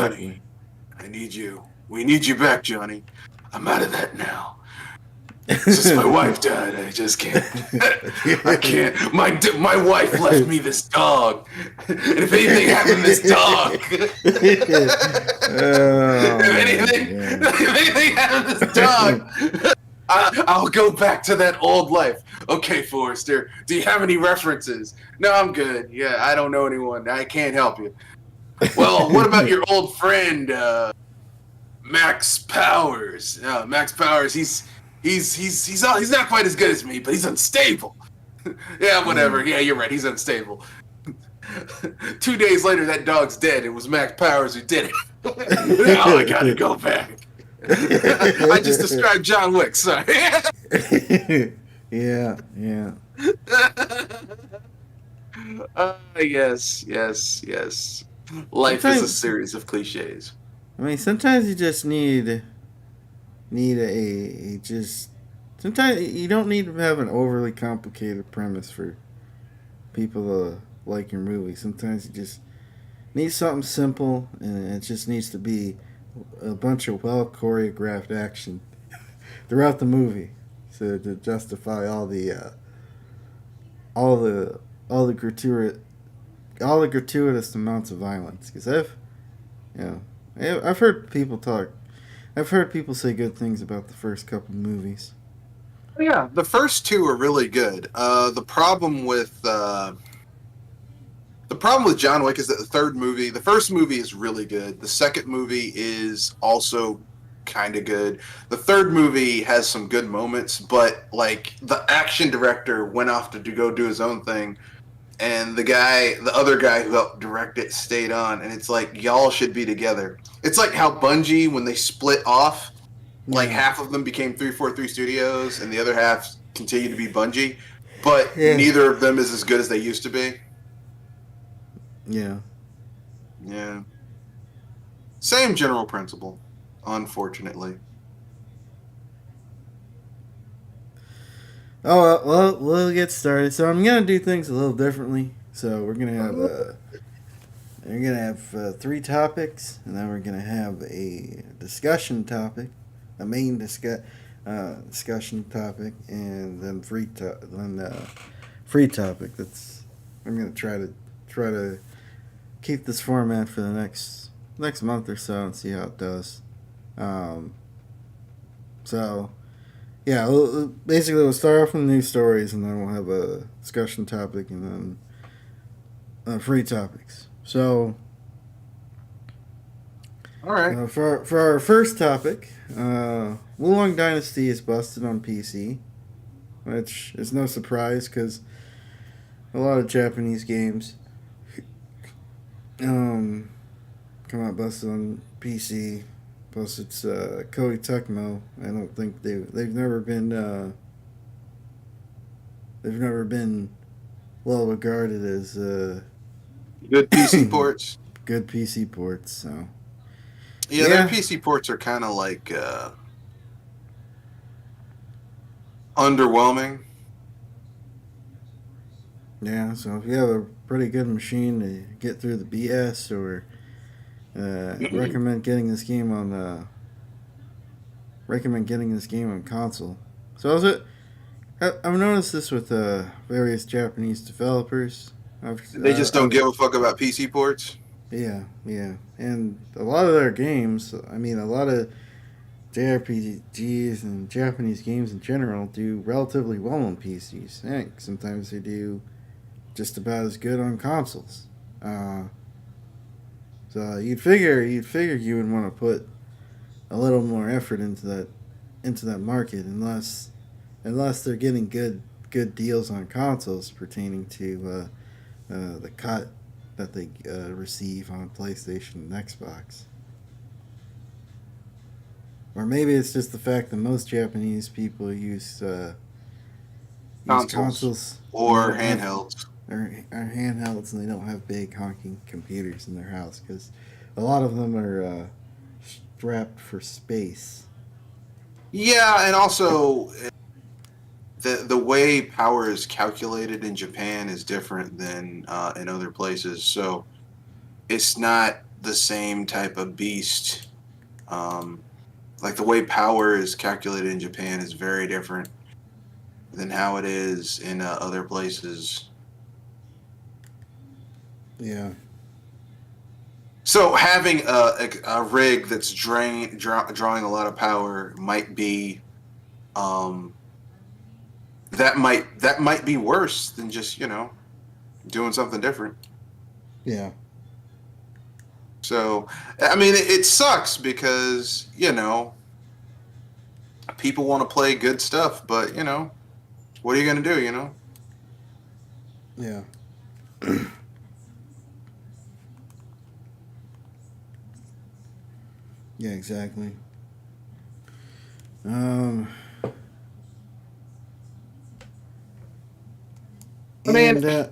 Johnny, I need you. We need you back, Johnny. I'm out of that now. Since my wife died, I just can't. I can't. My wife left me this dog. And if anything happened to this dog, if anything happened to this dog, I'll go back to that old life. Okay, Forrester, do you have any references? No, I'm good. Yeah, I don't know anyone. I can't help you. Well, what about your old friend, Max Powers? Max Powers, he's not quite as good as me, but he's unstable. Yeah, whatever. Yeah, you're right. He's unstable. 2 days later, that dog's dead. It was Max Powers who did it. Now I gotta go back. I just described John Wick. Sorry. Yeah. Yes. Life is a series of cliches. I mean, sometimes you just need a just. Sometimes you don't need to have an overly complicated premise for people to like your movie. Sometimes you just need something simple, and it just needs to be a bunch of well choreographed action throughout the movie, so to justify all the gratuitous amounts of violence. Because I've heard people talk. I've heard people say good things about the first couple movies. Yeah, the first two are really good. The problem with John Wick is that the first movie is really good. The second movie is also kind of good. The third movie has some good moments, but like the action director went off to go do his own thing, and the other guy who helped direct it stayed on, and it's like y'all should be together. It's like how Bungie, when they split off, like half of them became 343 Studios, and the other half continued to be Bungie, but neither of them is as good as they used to be. Yeah. Same general principle, unfortunately. Oh well, we'll get started. So I'm gonna do things a little differently. So we're gonna have 3 topics, and then we're gonna have a discussion topic, a main discussion topic, and then free topic. I'm gonna try to keep this format for the next month or so and see how it does. So yeah, basically we'll start off with news stories, and then we'll have a discussion topic, and then free topics. So, all right. For our first topic, Wulong Dynasty is busted on PC, which is no surprise because a lot of Japanese games come out busted on PC. Plus, it's Koei Tecmo. I don't think they've never been well regarded as good PC ports. Good PC ports. So their PC ports are kind of like underwhelming. Yeah, so if you have a pretty good machine to get through the BS, or recommend getting this game on console. So I've noticed this with various Japanese developers. They just don't give a fuck about PC ports. Yeah, and a lot of their games. I mean, a lot of JRPGs and Japanese games in general do relatively well on PCs. Heck, sometimes they do just about as good on consoles. So you'd figure you would want to put a little more effort into that market, unless they're getting good deals on consoles pertaining to the cut that they receive on PlayStation and Xbox. Or maybe it's just the fact that most Japanese people use consoles or handhelds. Or handhelds, and they don't have big honking computers in their house because a lot of them are strapped for space. Yeah, and also the way power is calculated in Japan is different than in other places. So it's not the same type of beast. Like the way power is calculated in Japan is very different than how it is in other places. Yeah. So having a rig that's drawing a lot of power might be, that might be worse than just doing something different. Yeah. So I mean, it sucks because people want to play good stuff, but what are you gonna do? Yeah. Yeah, exactly. Um, I mean, and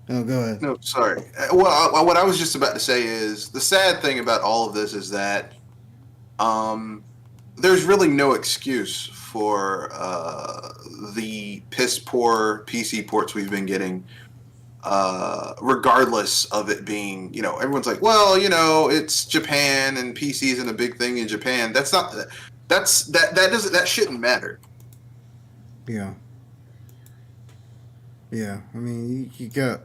oh, go ahead. no, sorry. Well, what I was just about to say is the sad thing about all of this is that there's really no excuse for the piss poor PC ports we've been getting, regardless of it being, everyone's like, well, it's Japan and PC isn't a big thing in Japan. That's not that shouldn't matter. Yeah. Yeah. I mean, you got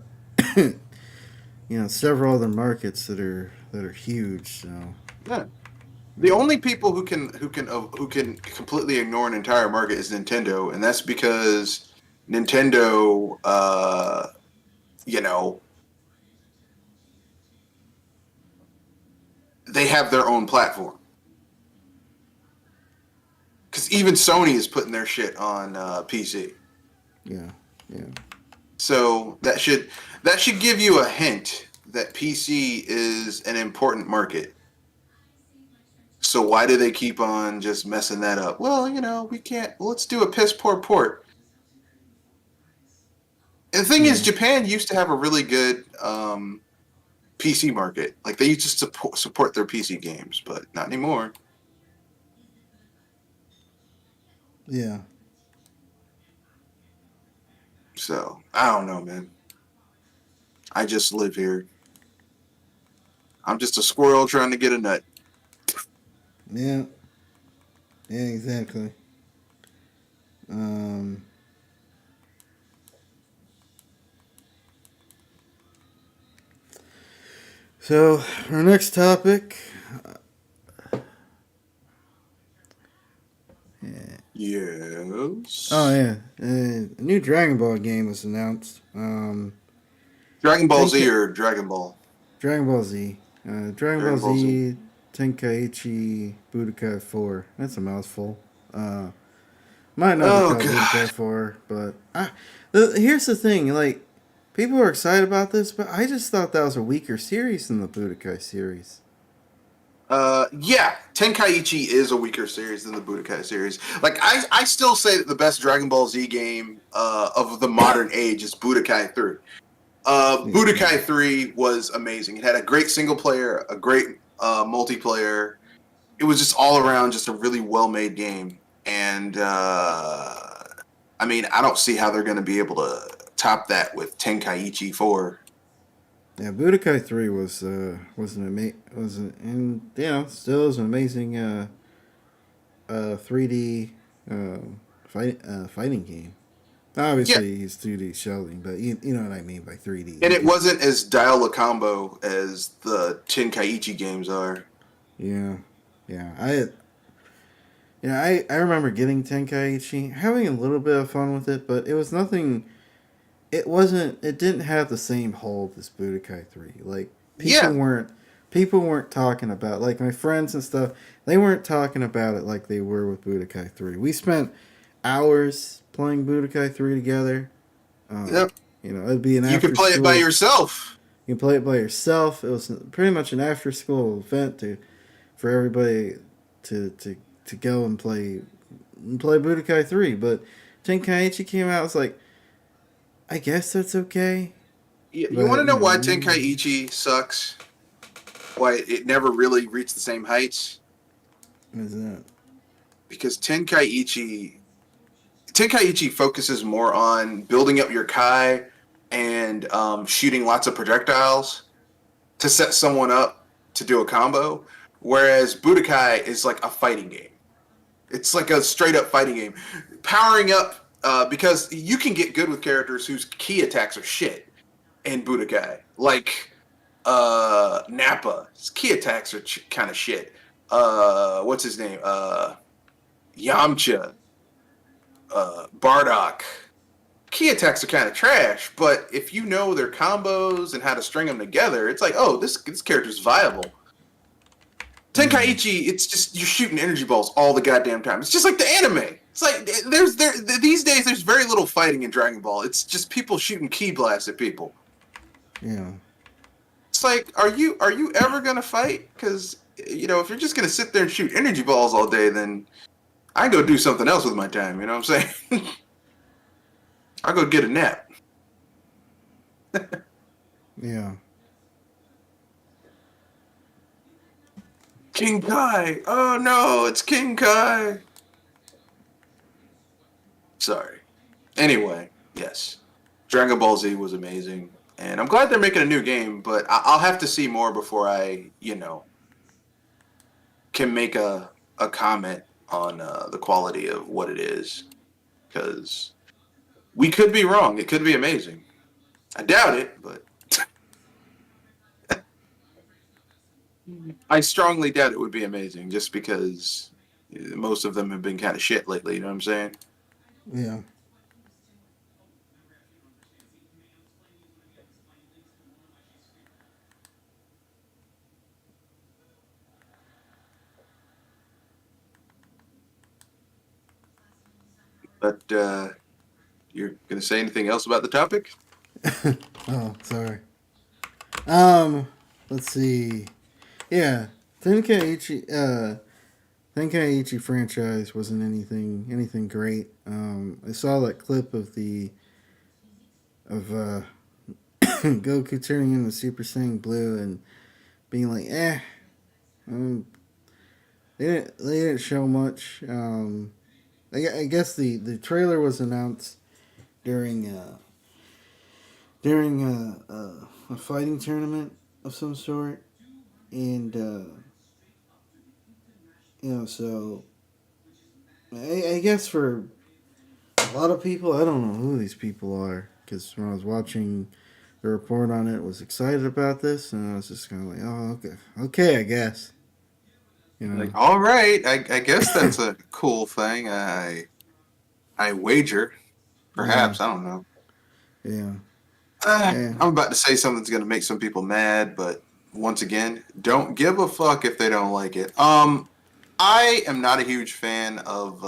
several other markets that are huge. So Yeah. The only people who can completely ignore an entire market is Nintendo, and that's because Nintendo, they have their own platform. Because even Sony is putting their shit on PC. yeah. Yeah. So that should give you a hint that PC is an important market. So why do they keep on just messing that up? Well, we can't. Let's do a piss poor port. And the thing is, Japan used to have a really good PC market. Like they used to support their PC games, but not anymore. Yeah. So I don't know, man. I just live here. I'm just a squirrel trying to get a nut. Yeah. Yeah, exactly. Um, so, our next topic. Yes. Oh, yeah. A new Dragon Ball game was announced. Dragon Ball Z or Dragon Ball? Dragon Ball Z. Dragon Ball Z Tenkaichi Budokai 4. That's a mouthful. Might not be called Budokai 4, but here's the thing. Like, people are excited about this, but I just thought that was a weaker series than the Budokai series. Yeah, Tenkaichi is a weaker series than the Budokai series. Like, I still say that the best Dragon Ball Z game of the modern age is Budokai 3. Budokai 3 was amazing. It had a great single player, a great multiplayer. It was just all around just a really well-made game. And, I mean, I don't see how they're going to be able to top that with Tenkaichi 4. Yeah, Budokai 3 still is an amazing 3D fighting game. Obviously, it's 2D shielding, but you know what I mean by 3D. And it wasn't as dial a combo as the Tenkaichi games are. Yeah, yeah. I remember getting Tenkaichi, having a little bit of fun with it, but it was nothing. It didn't have the same hold as Budokai 3. Like people weren't talking about, like, my friends and stuff. They weren't talking about it like they were with Budokai 3. We spent hours playing Budokai 3 together. Yep. It'd be an You after can play it by yourself. You can play it by yourself. It was pretty much an after school event for everybody to go and play Budokai 3. But Tenkaichi came out, it's like, I guess that's okay. You want to know why Tenkaichi sucks? Why it never really reached the same heights? What is that? Because Tenkaichi focuses more on building up your Kai and shooting lots of projectiles to set someone up to do a combo, whereas Budokai is like a fighting game. It's like a straight up fighting game. Powering up, because you can get good with characters whose key attacks are shit in Budokai. Like Nappa. His key attacks are kind of shit. What's his name? Yamcha. Bardock. Key attacks are kind of trash, but if you know their combos and how to string them together, it's like, oh, this character's viable. Tenkaichi, it's just you're shooting energy balls all the goddamn time. It's just like the anime. It's like these days there's very little fighting in Dragon Ball. It's just people shooting ki blasts at people. Yeah. It's like, are you ever gonna fight? Because if you're just gonna sit there and shoot energy balls all day, then I go do something else with my time. You know what I'm saying? I'll go get a nap. Yeah. King Kai! Oh no, it's King Kai! Sorry. Anyway, yes. Dragon Ball Z was amazing. And I'm glad they're making a new game, but I'll have to see more before I, can make a comment on the quality of what it is. Because we could be wrong. It could be amazing. I doubt it, but I strongly doubt it would be amazing just because most of them have been kind of shit lately, you know what I'm saying? Yeah. But you're going to say anything else about the topic? Oh, sorry. Let's see. Yeah, Tenkaichi franchise wasn't anything great. I saw that clip of Goku turning into Super Saiyan Blue and being like, um, they didn't show much. I guess the trailer was announced during a fighting tournament of some sort, and so I guess for a lot of people, I don't know who these people are, because when I was watching the report on it, was excited about this, and I was just kind of like, oh, okay, I guess. Like, all right, I guess that's a cool thing. I wager, perhaps, Yeah. I don't know. Yeah. Yeah. I'm about to say something that's going to make some people mad, but once again, don't give a fuck if they don't like it. I am not a huge fan of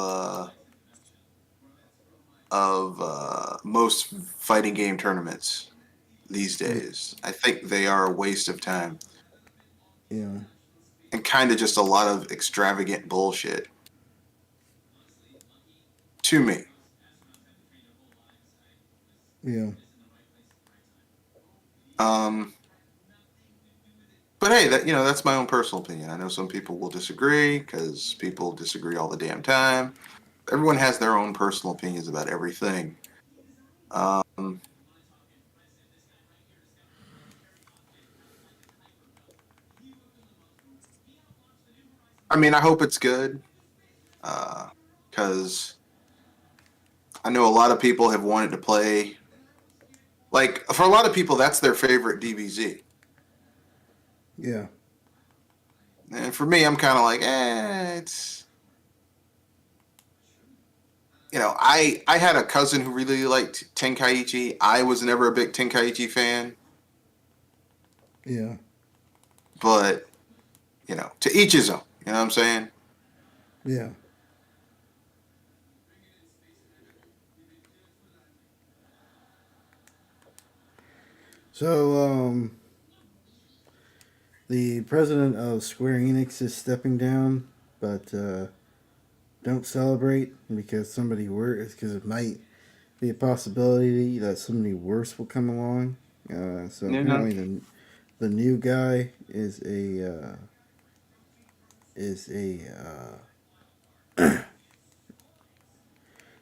most fighting game tournaments these days. I think they are a waste of time Yeah. and kind of just a lot of extravagant bullshit to me. Yeah. But hey, that's my own personal opinion. I know some people will disagree because people disagree all the damn time. Everyone has their own personal opinions about everything. Um, I mean, I hope it's good because I know a lot of people have wanted to play. Like, for a lot of people, that's their favorite DBZ. Yeah. And for me, I'm kind of like, it's. I had a cousin who really liked Tenkaichi. I was never a big Tenkaichi fan. Yeah. But, to each his own. You know what I'm saying? Yeah. So, the president of Square Enix is stepping down, but don't celebrate because because it might be a possibility that somebody worse will come along. So Yeah. apparently the new guy is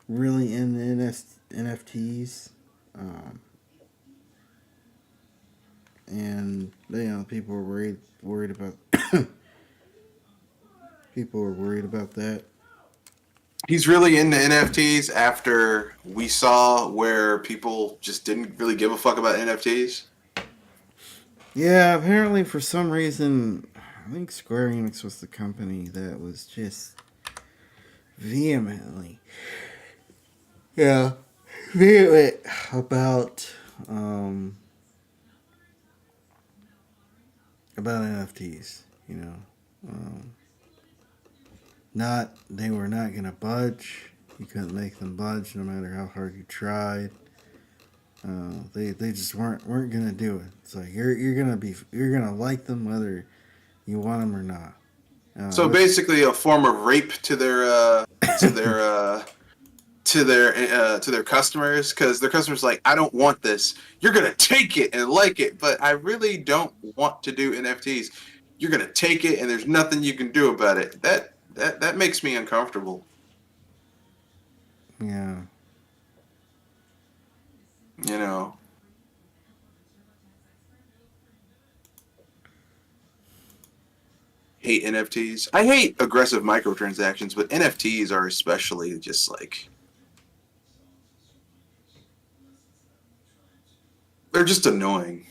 really in NFTs. Um, and people were worried about people were worried about that. He's really into NFTs after we saw where people just didn't really give a fuck about NFTs. Yeah, apparently for some reason, I think Square Enix was the company that was just vehemently, yeah, vehement um about NFTs. Um, not they were not gonna budge. You couldn't make them budge no matter how hard you tried. They just weren't gonna do it. It's like you're gonna like them whether you want them or not. So That's basically, a form of rape to their customers, because their customers like, I don't want this. You're gonna take it and like it, but I really don't want to do NFTs. You're gonna take it, and there's nothing you can do about it. That makes me uncomfortable. yeah. You know, hate NFTs. I hate aggressive microtransactions, but NFTs are especially just like, they're just annoying.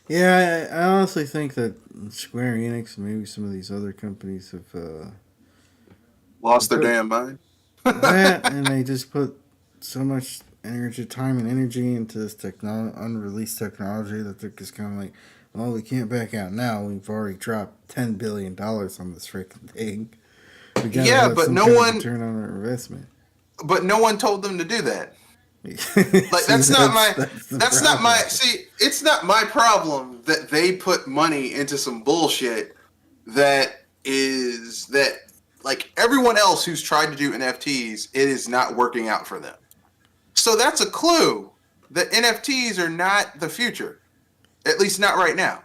Yeah, I honestly think that Square Enix and maybe some of these other companies Lost have their put damn mind. that, and they just put so much energy, time, and energy into this unreleased technology that they're just kind of like, well, we can't back out now. We've already dropped $10 billion on this freaking thing. We gotta Yeah, have but some no kind of one, return on our investment. but no one told them to do that. Like, See, that's the that's not my, problem. see, it's not my problem that they put money into some bullshit that like everyone else who's tried to do NFTs, it is not working out for them. So that's a clue that NFTs are not the future, at least not right now.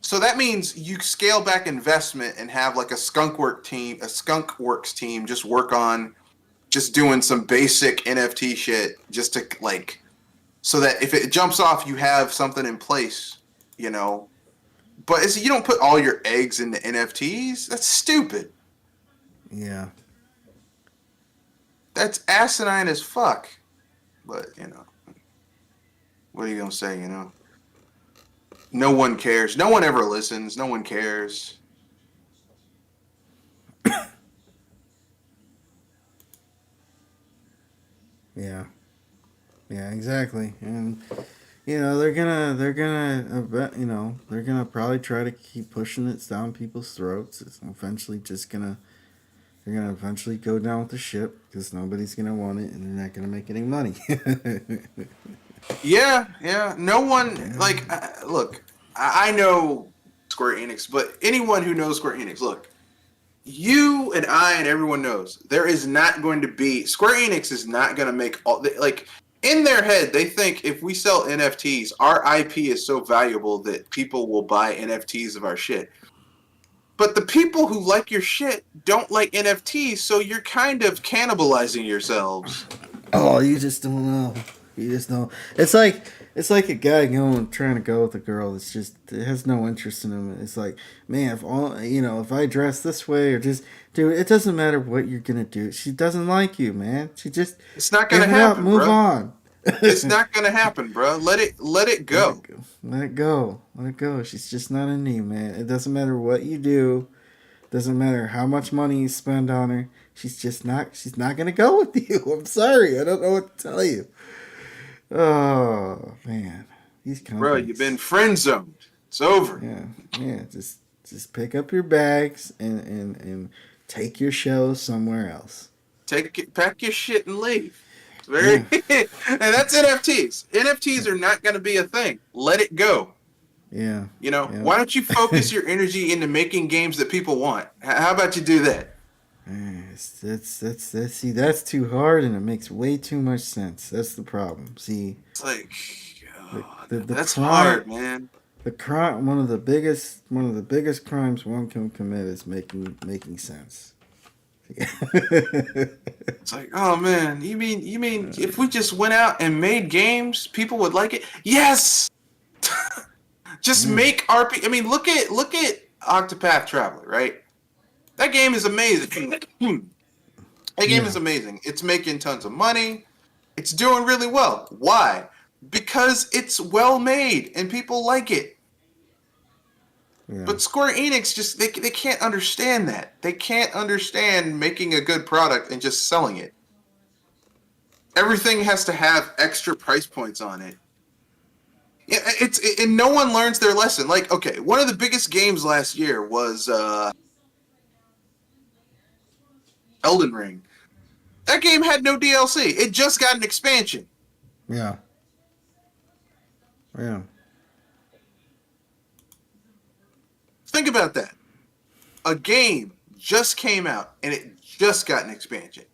So that means you scale back investment and have like a skunk works team just work on just doing some basic NFT shit just to like, so that if it jumps off, you have something in place, you know. But you don't put all your eggs into NFTs. That's stupid. Yeah. That's asinine as fuck. But what are you gonna say? No one cares. No one ever listens. No one cares. Yeah. Yeah, exactly. And they're gonna probably try to keep pushing it down people's throats. It's eventually just gonna they're gonna eventually go down with the ship because nobody's gonna want it and they're not gonna make any money. Yeah, yeah. No one like look. I know Square Enix, but anyone who knows Square Enix, look, you and I and everyone knows there is not going to be Square Enix is not going to make all like in their head they think if we sell NFTs, our IP is so valuable that people will buy NFTs of our shit. But the people who like your shit don't like NFTs, so you're kind of cannibalizing yourselves. Oh, you just don't know. You just know. It's like a guy trying to go with a girl that's just it has no interest in him. It's like, man, if I dress this way or just dude, it doesn't matter what you're gonna do. She doesn't like you, man. She just It's not give gonna it up, happen, move bro. on. It's not gonna happen, bro. Let it Let it go. go. Let it go. Let it go. She's just not into you, man. It doesn't matter what you do. Doesn't matter how much money you spend on her. She's not gonna go with you. I'm sorry. I don't know what to tell you. Oh man. These Bro, you've been companies. friend zoned. It's over. Yeah. Yeah. Just pick up your bags and take your show somewhere else. Pack your shit and leave. It's Yeah. very and that's NFTs. NFTs are not gonna be a thing. Let it go. Yeah. Why don't you focus your energy into making games that people want? How about you do that? See, that's too hard and it makes way too much sense. That's the problem. See, It's like, the, oh, the that's crime hard, man. the crime one of the biggest crimes one can commit is making sense. It's like, oh man, you mean if we just went out and made games, people would like it? Yes. Just Yeah. make RP. I mean, look at Octopath Traveler, right? That game is amazing. That game Yeah. is amazing. It's making tons of money. It's doing really well. Why? Because it's well made and people like it. Yeah. But Square Enix just they can't understand that. They can't understand making a good product and just selling it. Everything has to have extra price points on it. And no one learns their lesson. Like, okay, one of the biggest games last year was Elden Ring. That game had no DLC. It just got an expansion. Yeah. Yeah. Think about that. A game just came out and it just got an expansion.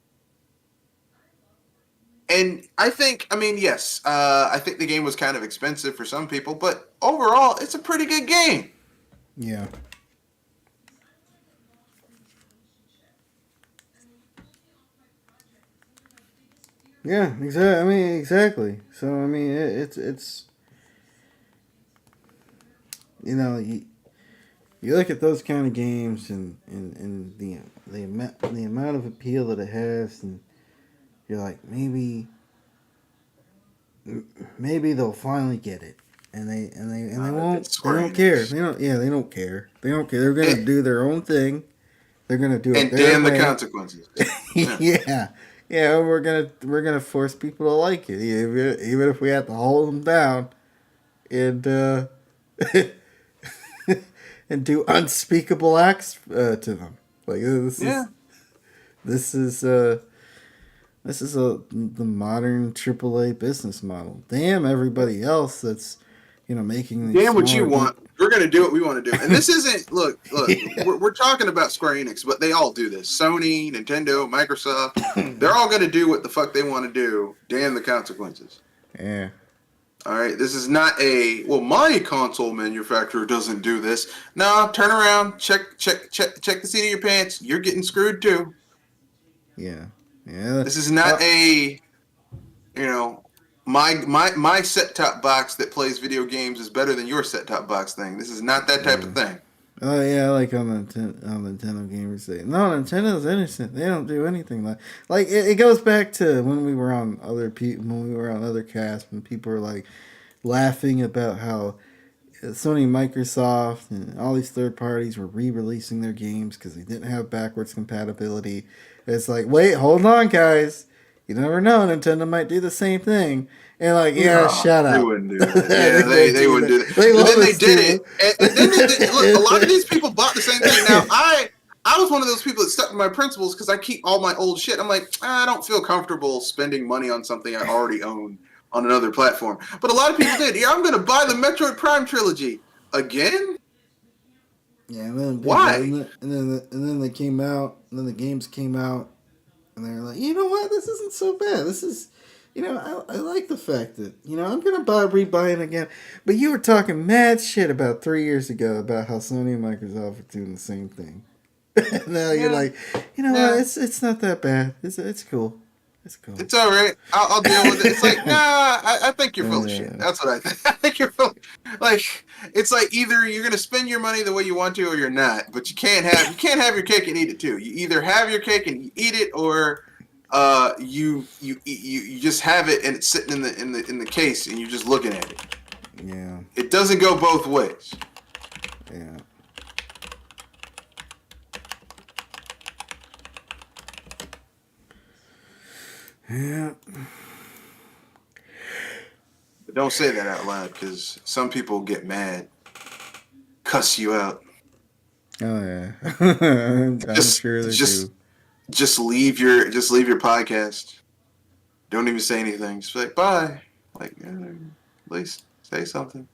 And I mean, yes, I think the game was kind of expensive for some people, but overall, it's a pretty good game. Yeah. Yeah, exactly. I mean, exactly. So I mean, it's you look at those kind of games and the amount of appeal that it has, and you're like maybe they'll finally get it, and they won't. They don't care. They don't. Yeah, they don't care. They don't care. They're gonna do their own thing. They're gonna do it And their damn the way. consequences. Yeah. Yeah, we're gonna force people to like it, even if we have to hold them down, and and do unspeakable acts to them. Like this is the modern AAA business model. Damn everybody else that's making these Damn what you smaller want. We're going to do what we want to do. And this isn't, look, Yeah. we're talking about Square Enix, but they all do this. Sony, Nintendo, Microsoft, they're all going to do what the fuck they want to do. Damn the consequences. Yeah. All right, this is not my console manufacturer doesn't do this. No, turn around, check the seat of your pants. You're getting screwed too. Yeah. Yeah. This is not my set-top box that plays video games is better than your set-top box thing. This is not that type of thing. Oh yeah, like on Nintendo gamers say, no, Nintendo's innocent. They don't do anything like it goes back to when we were on other casts when people were like laughing about how Sony, Microsoft, and all these third parties were re-releasing their games because they didn't have backwards compatibility. It's like, wait, hold on, guys. You never know. Nintendo might do the same thing. And like, yeah, No, shut up. They wouldn't do that. Yeah, they wouldn't do that. But then they did it. And then they did. Look, a lot of these people bought the same thing. Now, I was one of those people that stuck to my principles because I keep all my old shit. I'm like, I don't feel comfortable spending money on something I already own on another platform. But a lot of people did. Yeah, I'm going to buy the Metroid Prime trilogy again. Yeah, and then Why? And then they came out, and then the games came out, and they're like, you know what? This isn't so bad. This is, I like the fact that I'm gonna rebuy it again. But you were talking mad shit about 3 years ago about how Sony and Microsoft are doing the same thing. Now you're like, what? It's not that bad. It's cool. It's cool. It's all right. I'll deal with it. It's like, nah, I think you're full of shit. That's what I think. I think you're full. Like, it's like either you're gonna spend your money the way you want to, or you're not. But you can't have your cake and eat it too. You either have your cake and you eat it, or you just have it and it's sitting in the case and you're just looking at it. Yeah. It doesn't go both ways. Yeah. Yeah. But don't say that out loud because some people get mad, cuss you out. Oh yeah. I'm sure they do. Just leave your podcast. Don't even say anything. Just be like, bye. Like, at least say something.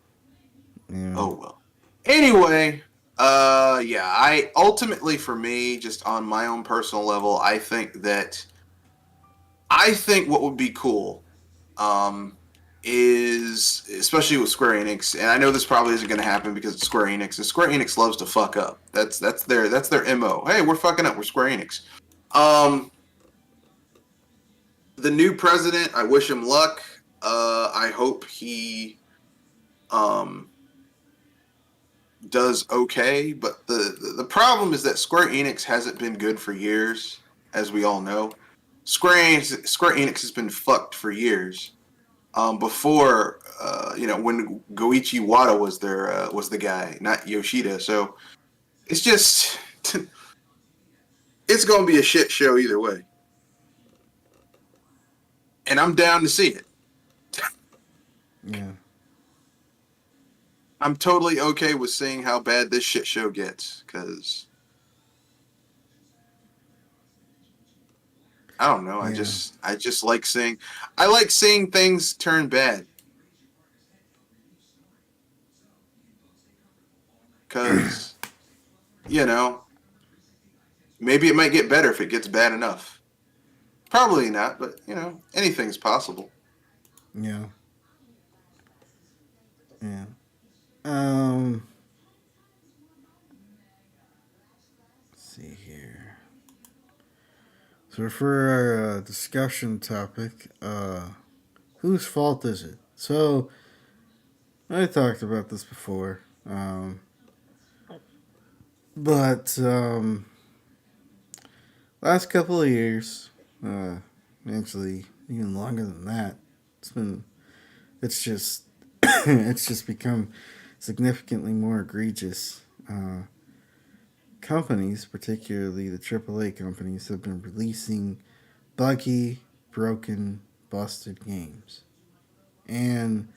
Yeah. Oh well. Anyway, I ultimately, for me, just on my own personal level, I think what would be cool, is, especially with Square Enix, and I know this probably isn't going to happen because it's Square Enix, and Square Enix loves to fuck up. That's their MO. Hey, we're fucking up. We're Square Enix. Um, the new president, I wish him luck. I hope he um does okay, but the problem is that Square Enix hasn't been good for years, as we all know. Square Enix has been fucked for years. Before when Goichi Wada was the guy, not Yoshida. So it's just it's gonna be a shit show either way, and I'm down to see it. Yeah. I'm totally okay with seeing how bad this shit show gets, because I don't know. Yeah. I just I like seeing things turn bad, because you know maybe it might get better if it gets bad enough. Probably not, but anything's possible. Yeah. Yeah. Um. Let's see here. So for our discussion topic, whose fault is it? So I talked about this before, but last couple of years, actually even longer than that, it's just it's just become significantly more egregious. Companies, particularly the AAA companies, have been releasing buggy, broken, busted games, and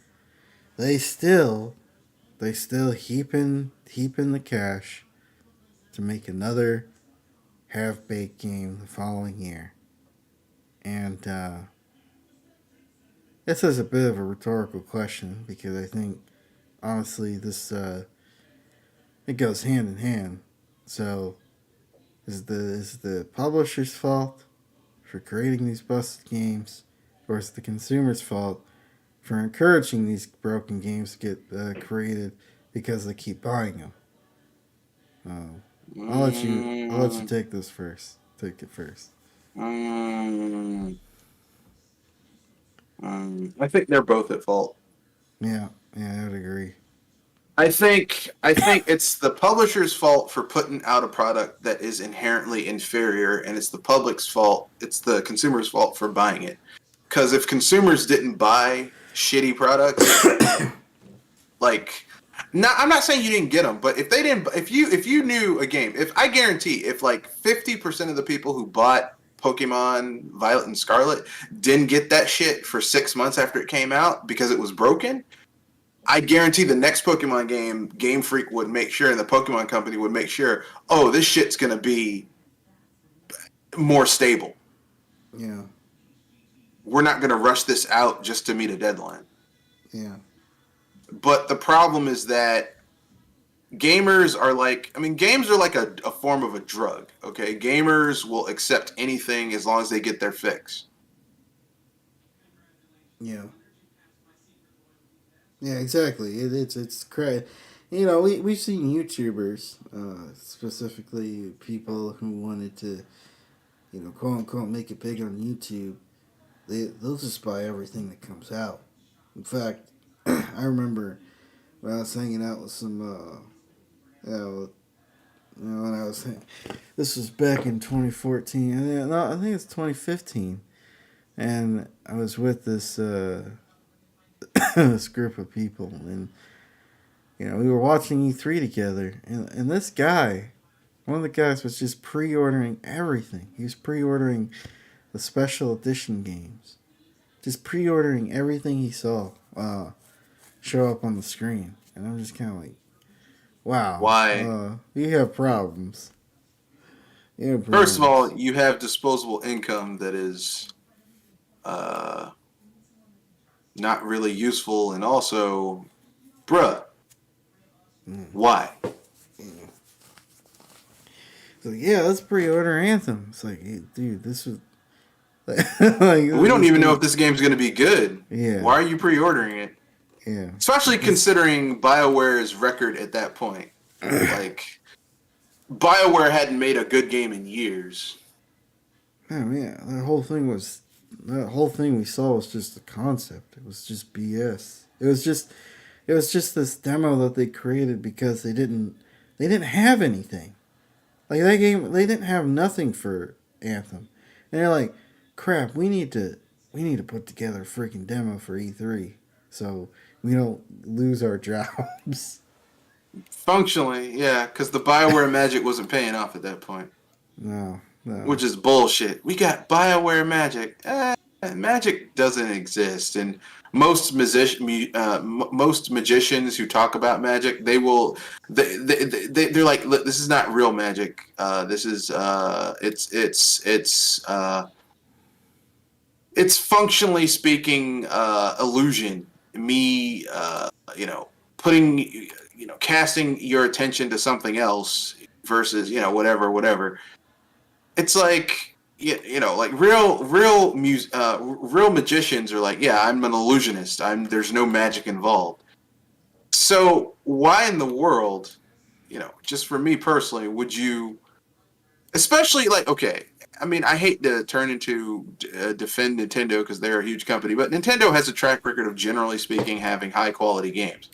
they still heaping the cash to make another half baked game the following year. And this is a bit of a rhetorical question because I think honestly this it goes hand in hand. So is the publisher's fault for creating these busted games, or is it the consumer's fault for encouraging these broken games to get created because they keep buying them? I'll let you Mm, take this first. Take it first. mm, I think they're both at fault. Yeah, yeah, I would agree. I think it's the publisher's fault for putting out a product that is inherently inferior, and it's the public's fault. It's the consumer's fault for buying it. Because if consumers didn't buy shitty products, like, I'm not saying you didn't get them, but if they didn't, if you knew a game, if I guarantee, if like 50% of the people who bought Pokemon Violet and Scarlet didn't get that shit for 6 months after it came out because it was broken, I guarantee the next Pokemon game, Game Freak would make sure, and the Pokemon Company would make sure, oh, this shit's gonna be more stable. Yeah, We're not gonna rush this out just to meet a deadline. yeah, But the problem is that gamers are like, I mean, games are like a form of a drug, okay? Gamers will accept anything as long as they get their fix. yeah, yeah. Exactly. It's crazy. You know, we've seen YouTubers, specifically people who wanted to, quote unquote, make it big on YouTube. They'll just buy everything that comes out. In fact, I remember when I was hanging out with some, when I was, this was back in 2014. I think it's 2015, and I was with this this group of people, and we were watching E3 together, and this guy, one of the guys, was just pre-ordering everything. He was pre-ordering the special edition games, just pre-ordering everything he saw show up on the screen, and I'm just kind of like, wow, Why? you have problems. You have First of all, problems. you have disposable income that is uh, not really useful, and also, bruh, Mm. why? Mm. So yeah, let's pre-order Anthem. It's like, hey, dude, this was like We don't this even know if game. this game's going to be good. Yeah, Why are you pre-ordering it? yeah. Especially This. considering BioWare's record at that point. Like, BioWare hadn't made a good game in years. Oh yeah, that whole thing we saw was just a concept. It was just BS. It was just this demo that they created because they didn't have anything. Like that game, they didn't have nothing for Anthem, and they're like, "Crap, we need to put together a freaking demo for E3, so we don't lose our jobs." Functionally, yeah, because the Bioware magic wasn't paying off at that point, No, no, which is bullshit. We got Bioware magic. Magic doesn't exist, and most magicians who talk about magic, they're like, "Look, this is not real magic. This is it's functionally speaking illusion. Me, putting casting your attention to something else versus whatever. It's like like real magicians are like, yeah, I'm an illusionist. There's no magic involved. So why in the world, just for me personally, would you, especially like, okay, I mean, I hate to turn into defend Nintendo because they're a huge company, but Nintendo has a track record of generally speaking having high quality games.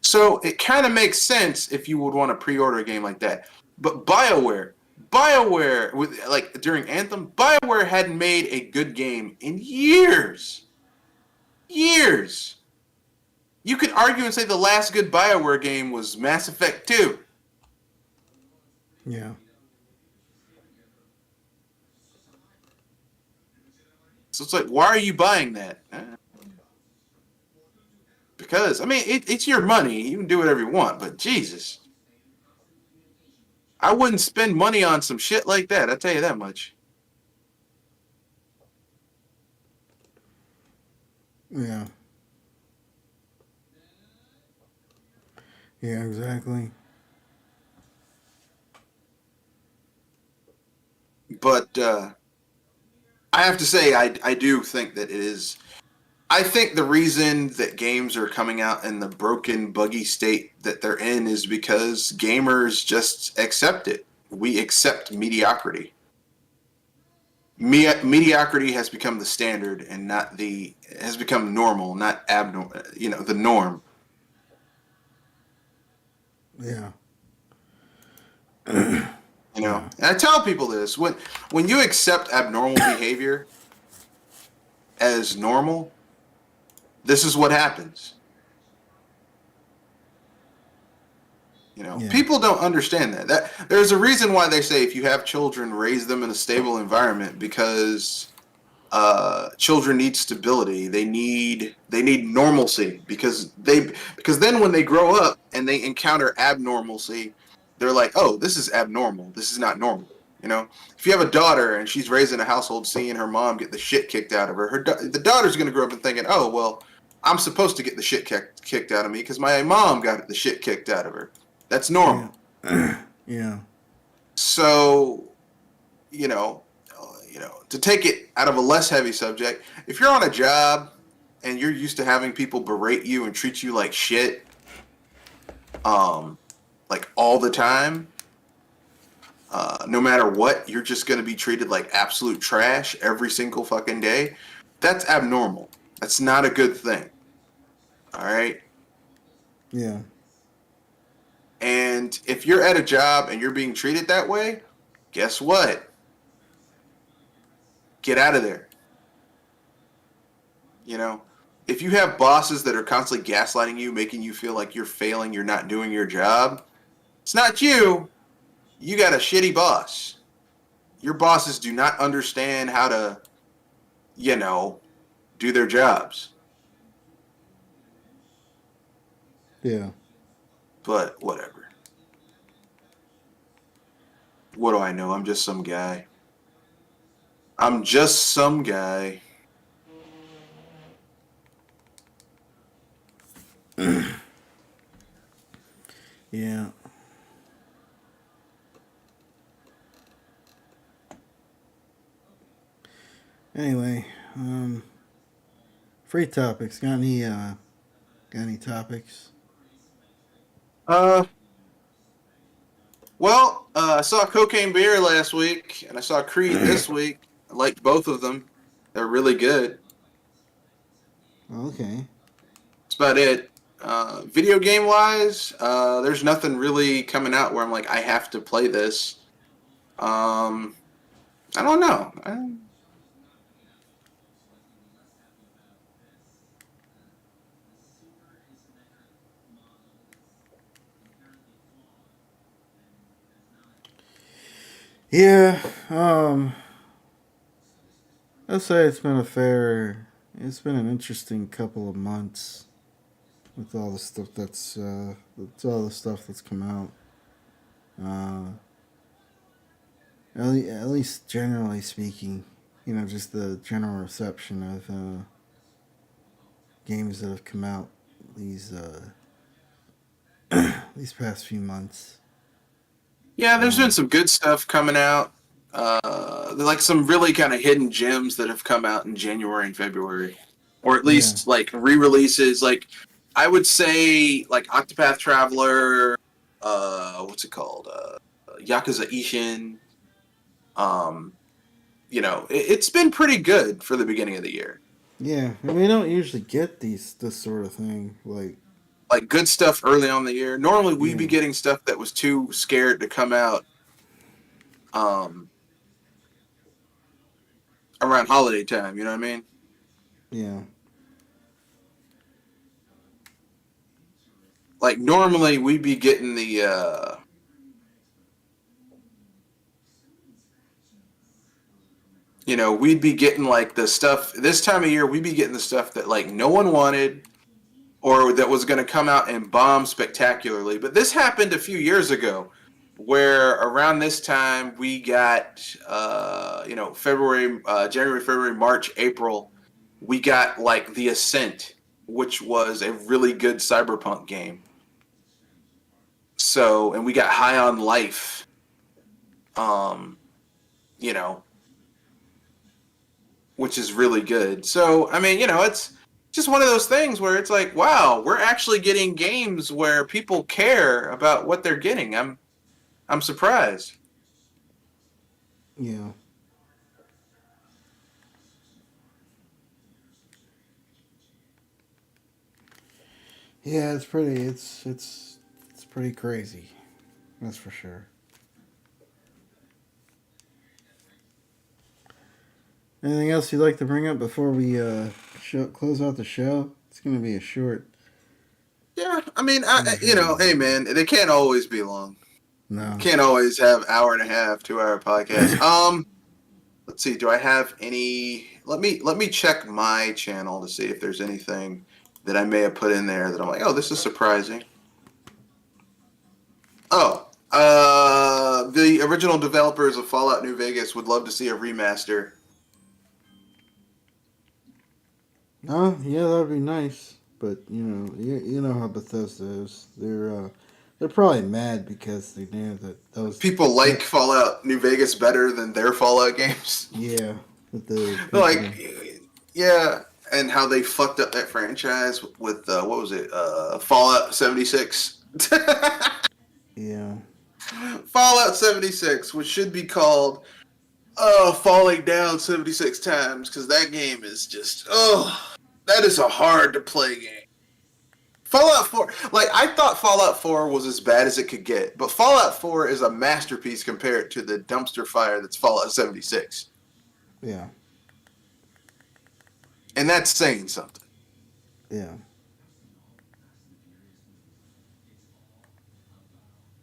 So it kind of makes sense if you would want to pre-order a game like that. But BioWare, with like during Anthem, BioWare hadn't made a good game in years. Years. You could argue and say the last good BioWare game was Mass Effect 2. yeah, So it's like, why are you buying that? Because, I mean, it's your money. You can do whatever you want, but Jesus. I wouldn't spend money on some shit like that, I'll tell you that much. yeah, yeah, exactly. But I have to say, I do think that it is. I think the reason that games are coming out in the broken, buggy state that they're in is because gamers just accept it. We accept mediocrity. Mediocrity has become the standard and not has become normal, not abnormal. The norm. Yeah, yeah, And I tell people this when you accept abnormal behavior as normal, this is what happens. yeah, People don't understand that. There's a reason why they say if you have children, raise them in a stable environment because children need stability. They need normalcy because then when they grow up and they encounter abnormalcy, they're like, oh, this is abnormal. This is not normal. If you have a daughter and she's raised in a household seeing her mom get the shit kicked out of her, the daughter's going to grow up and thinking, oh, well, I'm supposed to get the shit kicked out of me because my mom got the shit kicked out of her. That's yeah, normal. yeah, So, you know, to take it out of a less heavy subject, if you're on a job and you're used to having people berate you and treat you like shit, like all the time, no matter what, you're just going to be treated like absolute trash every single fucking day. That's abnormal. That's not a good thing. All right. yeah, And if you're at a job and you're being treated that way, guess what? Get out of there. If you have bosses that are constantly gaslighting you, making you feel like you're failing, you're not doing your job, it's not you. You got a shitty boss. Your bosses do not understand how to, do their jobs. yeah. But whatever. What do I know? I'm just some guy. I'm just some guy. Yeah. Anyway, free topics. Got any topics? Uh, I saw Cocaine Bear last week, and I saw Creed this week. I liked both of them. They're really good. Okay. That's about it. Video game wise, there's nothing really coming out where I'm like, I have to play this. I don't know. Yeah. I'd say it's been an interesting couple of months with all the stuff that's come out. Uh, at least generally speaking, just the general reception of games that have come out these these past few months. Yeah, there's been some good stuff coming out. Like some really kind of hidden gems that have come out in January and February, or at Yeah, least like re-releases. Like I would say, like Octopath Traveler. What's it called? Yakuza Ishin. Um, it's been pretty good for the beginning of the year. yeah. And we don't usually get this sort of thing. Like good stuff early on in the year. Normally we'd be Yeah, getting stuff that was too scared to come out um, around holiday time. You know what I mean? yeah, Like normally we'd be getting we'd be getting like the stuff this time of year. We'd be getting the stuff that like no one wanted or that was going to come out and bomb spectacularly. But this happened a few years ago, where around this time we got February, January, February, March, April. We got like The Ascent, which was a really good cyberpunk game. So, and we got High on Life. Um, you know, which is really good. So, I mean, it's just one of those things where it's like, wow, we're actually getting games where people care about what they're getting. I'm surprised. yeah, yeah. It's pretty crazy. That's for sure. Anything else you'd like to bring up before we close out the show? It's gonna be a short. Yeah, I mean, hey Usually. man, they can't always be long. No. Can't always have hour and a half, 2 hour podcast. Let's see. Do I have any? Let me check my channel to see if there's anything that I may have put in there that I'm like, oh, this is surprising. Oh, the original developers of Fallout New Vegas would love to see a remaster. Oh, yeah, that'd be nice. But you know how Bethesda is. They're probably mad because they knew that People like that Fallout New Vegas better than their Fallout games. yeah, that the Like, people yeah, and how they fucked up that franchise with what was it? Fallout 76. yeah Fallout 76, which should be called Falling Down 76 times, because that game is just that is a hard to play game. Fallout 4, like I thought Fallout 4 was as bad as it could get, but Fallout 4 is a masterpiece compared to the dumpster fire that's Fallout 76. yeah And that's saying something. yeah.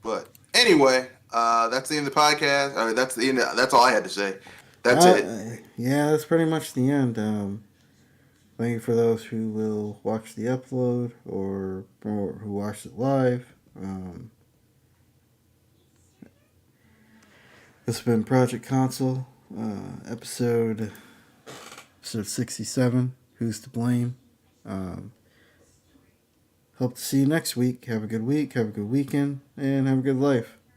But anyway, that's the end of the podcast. That's the end. That's all I had to say. That's it. Yeah, that's pretty much the end. Thank you for those who will watch the upload or who watched it live. This has been Project Console, episode 67. Who's to blame? Um, Hope to see you next week. Have a good week. Have a good weekend, and have a good life.